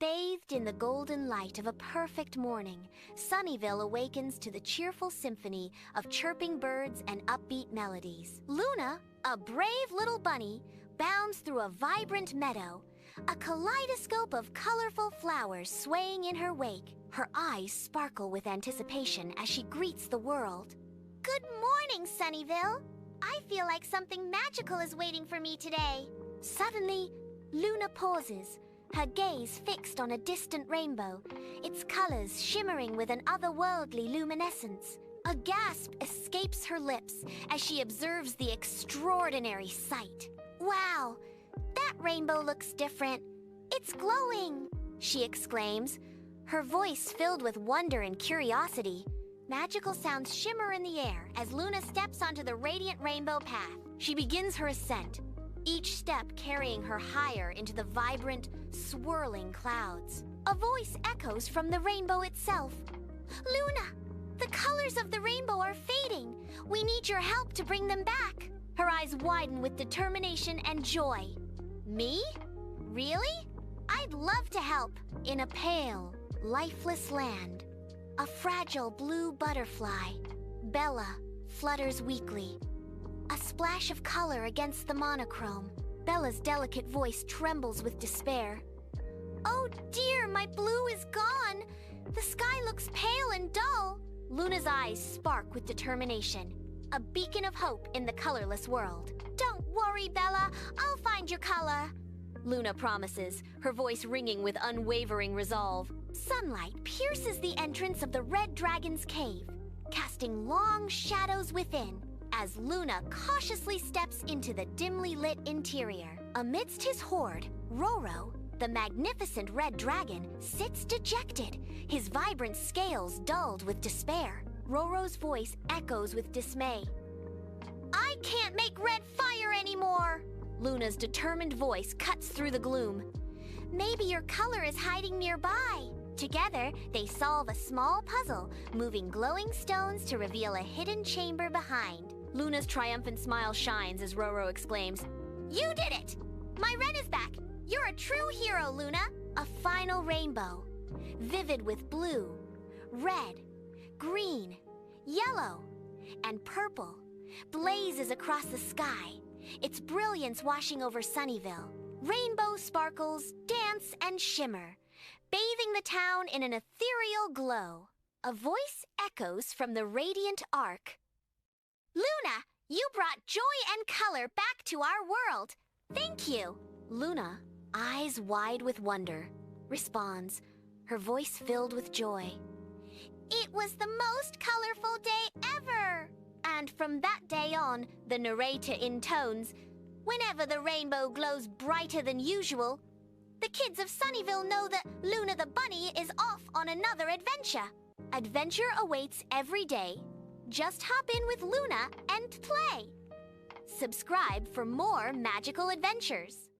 Bathed in the golden light of a perfect morning, Sunnyville awakens to the cheerful symphony of chirping birds and upbeat melodies. Luna, a brave little bunny, bounds through a vibrant meadow, a kaleidoscope of colorful flowers swaying in her wake. Her eyes sparkle with anticipation as she greets the world. Good morning, Sunnyville. I feel like something magical is waiting for me today. Suddenly, Luna pauses, her gaze fixed on a distant rainbow, its colors shimmering with an otherworldly luminescence. A gasp escapes her lips as she observes the extraordinary sight. Wow, that rainbow looks different. It's glowing, she exclaims, her voice filled with wonder and curiosity. Magical sounds shimmer in the air as Luna steps onto the radiant rainbow path. She begins her ascent, each step carrying her higher into the vibrant, swirling clouds. A voice echoes from the rainbow itself. Luna, the colors of the rainbow are fading. We need your help to bring them back. Her eyes widen with determination and joy. Me? Really? I'd love to help. In a pale, lifeless land, a fragile blue butterfly, Bella, flutters weakly. A splash of color against the monochrome. Bella's delicate voice trembles with despair. Oh dear, my blue is gone. The sky looks pale and dull. Luna's eyes spark with determination, a beacon of hope in the colorless world. Don't worry, Bella. I'll find your color, Luna promises, her voice ringing with unwavering resolve. Sunlight pierces the entrance of the Red Dragon's cave, casting long shadows within. As Luna cautiously steps into the dimly lit interior. Amidst his horde, Roro, the magnificent red dragon, sits dejected, his vibrant scales dulled with despair. Roro's voice echoes with dismay. I can't make red fire anymore! Luna's determined voice cuts through the gloom. Maybe your color is hiding nearby. Together, they solve a small puzzle, moving glowing stones to reveal a hidden chamber behind. Luna's triumphant smile shines as Roro exclaims, You did it! My red is back! You're a true hero, Luna! A final rainbow, vivid with blue, red, green, yellow, and purple, blazes across the sky, its brilliance washing over Sunnyville. Rainbow sparkles, dance, and shimmer, bathing the town in an ethereal glow. A voice echoes from the radiant arc. Luna, you brought joy and color back to our world. Thank you. Luna, eyes wide with wonder, responds, her voice filled with joy. It was the most colorful day ever. And from that day on, the narrator intones, whenever the rainbow glows brighter than usual, the kids of Sunnyville know that Luna the bunny is off on another adventure. Adventure awaits every day. Just hop in with Luna and play. Subscribe for more magical adventures.